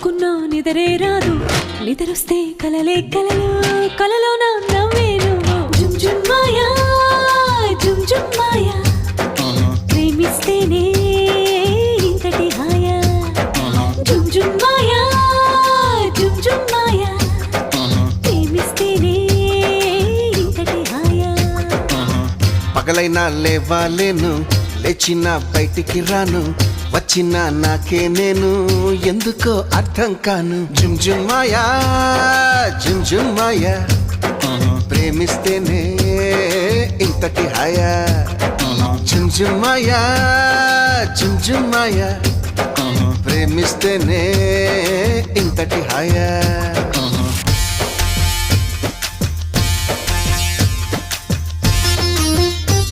పడుకున్నా నిదరే రాదు, నిద్రొస్తే కలలే కలలు, కలలో నా నవ్వేను. జుమ్ జుమ్ మాయా, జుమ్ జుమ్ మాయా, ప్రేమిస్తేనే ఇంతటి హాయా. జుమ్ జుమ్ మాయా, జుమ్ జుమ్ మాయా, ప్రేమిస్తేనే ఇంతటి హాయా. పగలైనా లేవాలేను, లేచిన బయటికి రాను, వచ్చిన నాకే నేను ఎందుకో అర్థం కాను. జుమ్ జుమ్ మాయా, జుమ్ జుమ్ మాయా, ప్రేమిస్తేనే ఇంతటి హాయా. జుమ్ జుమ్ మాయా, జుమ్ జుమ్ మాయా, ప్రేమిస్తేనే ఇంతటి హాయా.